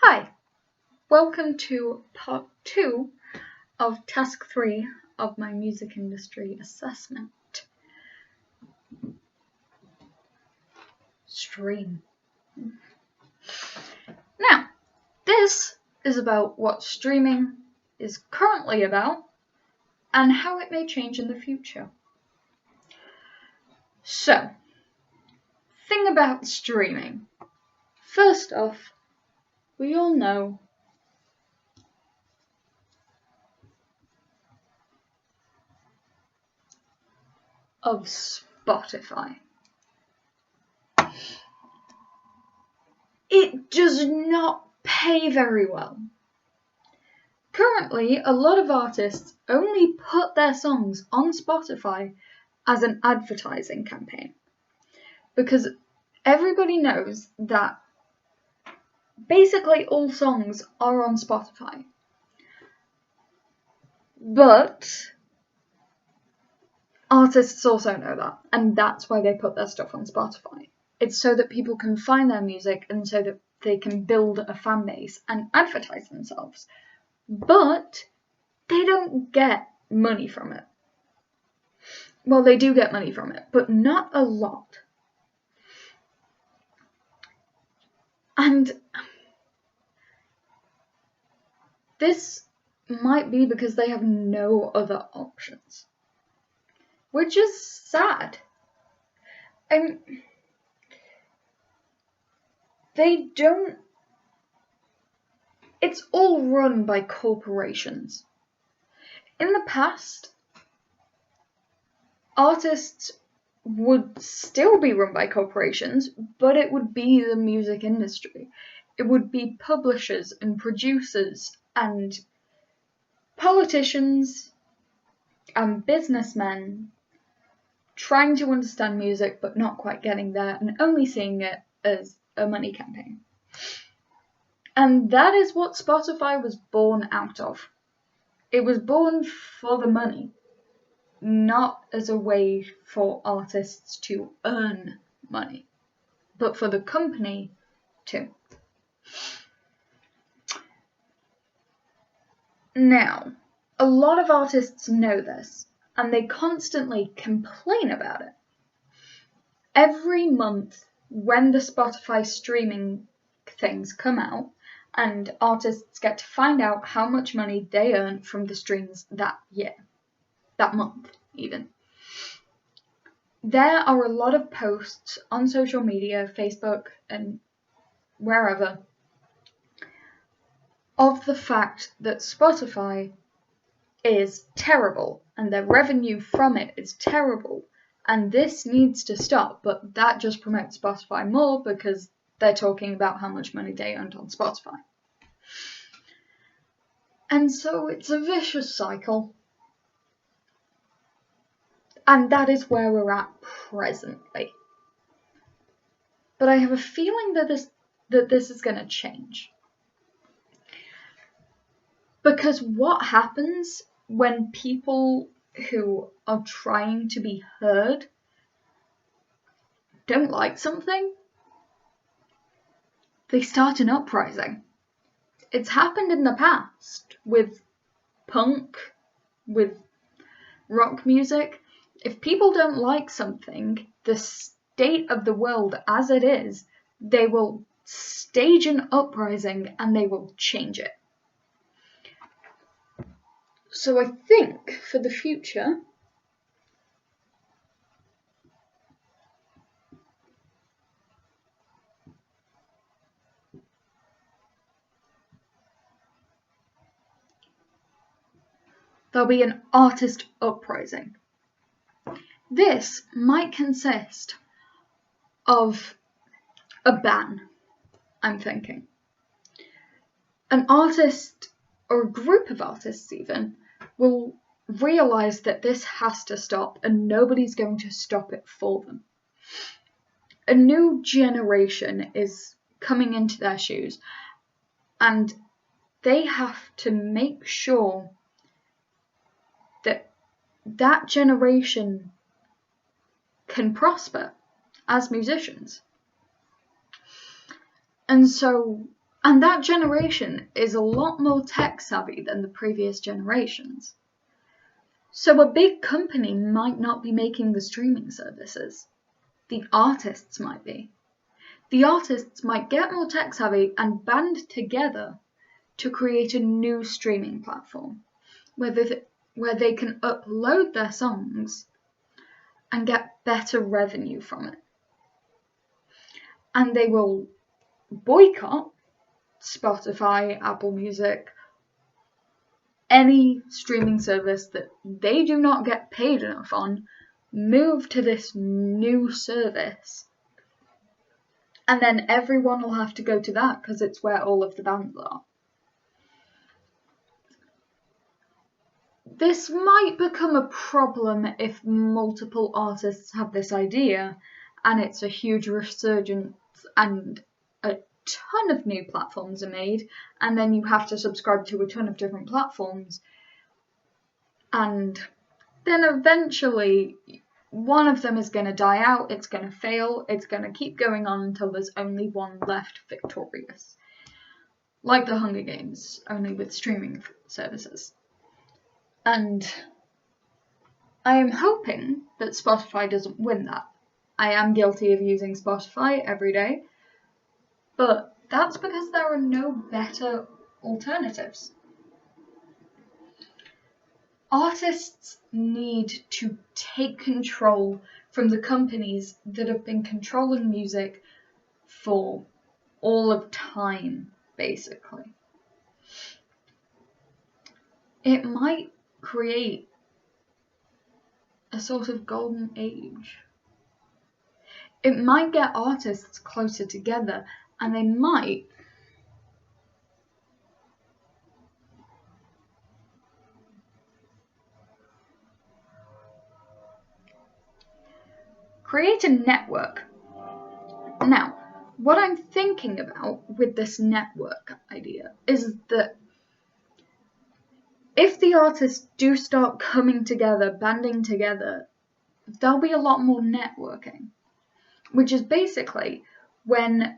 Hi, welcome to part 2 of task 3 of my music industry assessment. Stream. Now, this is about what streaming is currently about and how it may change in the future. So, thing about streaming. First off, we all know of Spotify. It does not pay very well. Currently, a lot of artists only put their songs on Spotify as an advertising campaign because everybody knows that basically all songs are on Spotify. But artists also know that, and that's why they put their stuff on Spotify. It's so that people can find their music and so that they can build a fan base and advertise themselves. But they don't get money from it. Well, they do get money from it, but not a lot. And this might be because they have no other options, which is sad. They don't. It's all run by corporations. In the past, artists would still be run by corporations, but it would be the music industry. It would be publishers and producers and politicians and businessmen trying to understand music but not quite getting there and only seeing it as a money campaign. And that is what Spotify was born out of. It was born for the money, not as a way for artists to earn money, but for the company too. Now, a lot of artists know this, and they constantly complain about it. Every month, when the Spotify streaming things come out, and artists get to find out how much money they earn from the streams that year, that month even. There are a lot of posts on social media, Facebook and wherever, of the fact that Spotify is terrible and their revenue from it is terrible and this needs to stop, but that just promotes Spotify more because they're talking about how much money they earned on Spotify. And so it's a vicious cycle. And that is where we're at presently. But I have a feeling that this is going to change. Because what happens when people who are trying to be heard don't like something? They start an uprising. It's happened in the past with punk, with rock music. If people don't like something, the state of the world as it is, they will stage an uprising and they will change it. So I think for the future, there'll be an artist uprising. This might consist of a ban, I'm thinking. An artist, or a group of artists even, will realise that this has to stop and nobody's going to stop it for them. A new generation is coming into their shoes and they have to make sure that that generation can prosper as musicians. And so And that generation is a lot more tech savvy than the previous generations. So a big company might not be making the streaming services. The artists might be. The artists might get more tech savvy and band together to create a new streaming platform where they can upload their songs and get better revenue from it. And they will boycott Spotify, Apple Music, any streaming service that they do not get paid enough on, move to this new service. And then everyone will have to go to that because it's where all of the bands are. This might become a problem if multiple artists have this idea and it's a huge resurgence and a ton of new platforms are made, and then you have to subscribe to a ton of different platforms, and then eventually one of them is going to die out, it's going to fail, it's going to keep going on until there's only one left victorious. Like the Hunger Games, only with streaming services. And I am hoping that Spotify doesn't win that. I am guilty of using Spotify every day, but that's because there are no better alternatives. Artists need to take control from the companies that have been controlling music for all of time, basically. It might create a sort of golden age. It might get artists closer together, and they might create a network. Now, what I'm thinking about with this network idea is that if the artists do start coming together, banding together, there'll be a lot more networking, which is basically when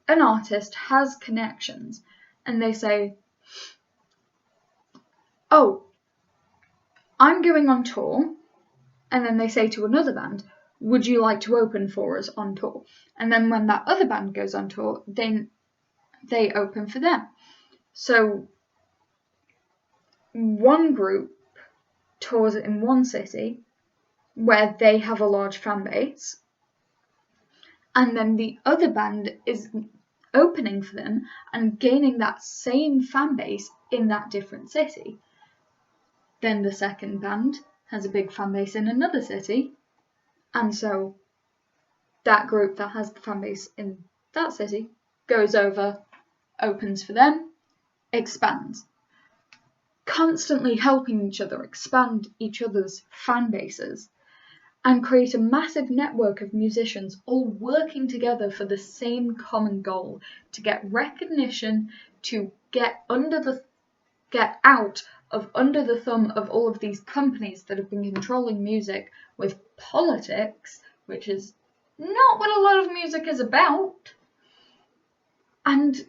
an artist has connections and they say, oh, I'm going on tour, and then they say to another band, would you like to open for us on tour? And then when that other band goes on tour, then they open for them. So one group tours in one city where they have a large fan base, and then the other band is opening for them and gaining that same fan base in that different city. Then the second band has a big fan base in another city, and so that group that has the fan base in that city goes over, opens for them, expands, constantly helping each other expand each other's fan bases and create a massive network of musicians all working together for the same common goal, to get recognition, to get out of under the thumb of all of these companies that have been controlling music with politics, which is not what a lot of music is about, and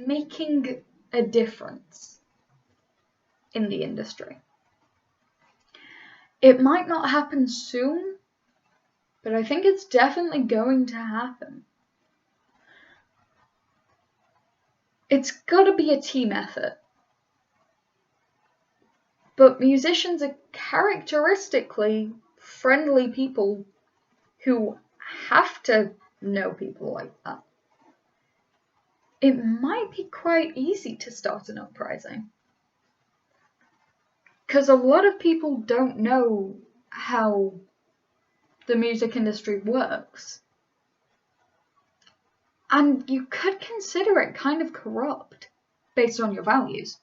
making a difference in the industry. It might not happen soon, but I think it's definitely going to happen. It's got to be a team effort. But musicians are characteristically friendly people who have to know people like that. It might be quite easy to start an uprising, because a lot of people don't know how the music industry works. And you could consider it kind of corrupt based on your values.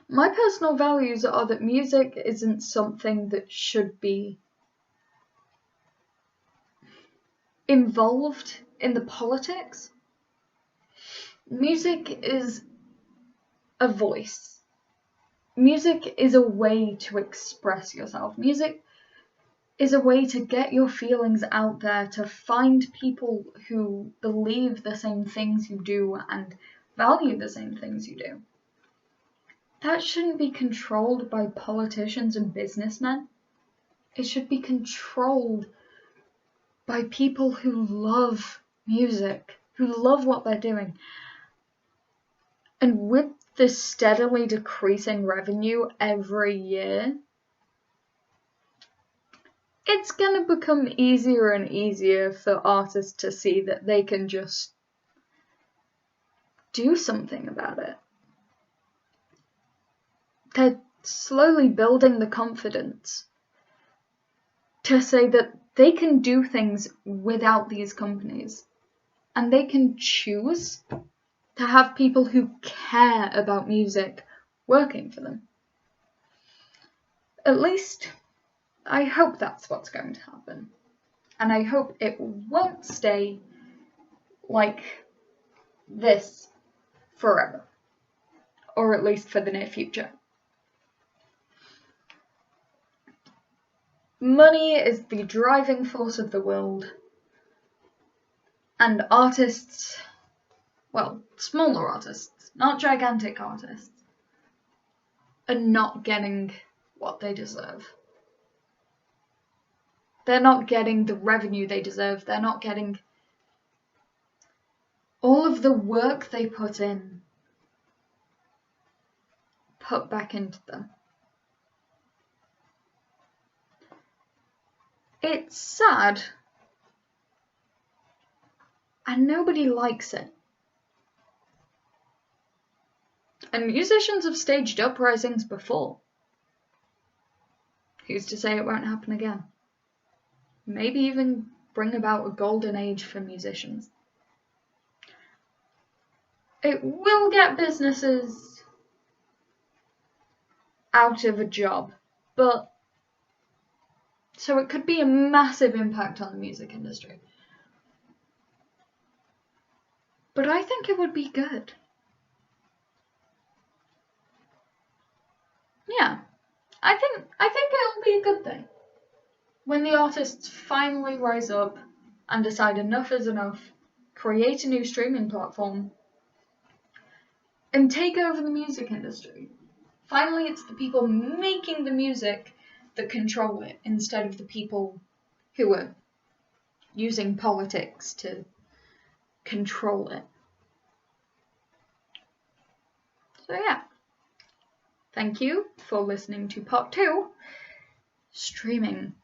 My personal values are that music isn't something that should be involved in the politics. Music is a voice. Music is a way to express yourself. Music is a way to get your feelings out there, to find people who believe the same things you do and value the same things you do. That shouldn't be controlled by politicians and businessmen. It should be controlled by people who love music, who love what they're doing. And with the steadily decreasing revenue every year, it's going to become easier and easier for artists to see that they can just do something about it. They're slowly building the confidence to say that they can do things without these companies, and they can choose to have people who care about music working for them. At least, I hope that's what's going to happen. And I hope it won't stay like this forever. Or at least for the near future. Money is the driving force of the world. And artists, well, smaller artists, not gigantic artists, are not getting what they deserve. They're not getting the revenue they deserve. They're not getting all of the work they put back into them. It's sad, and nobody likes it. And musicians have staged uprisings before. Who's to say it won't happen again? Maybe even bring about a golden age for musicians. It will get businesses out of a job, but so it could be a massive impact on the music industry. But I think it would be good. Yeah, I think it'll be a good thing. When the artists finally rise up and decide enough is enough, create a new streaming platform, and take over the music industry. Finally, it's the people making the music that control it, instead of the people who are using politics to control it. So yeah, thank you for listening to part 2, streaming.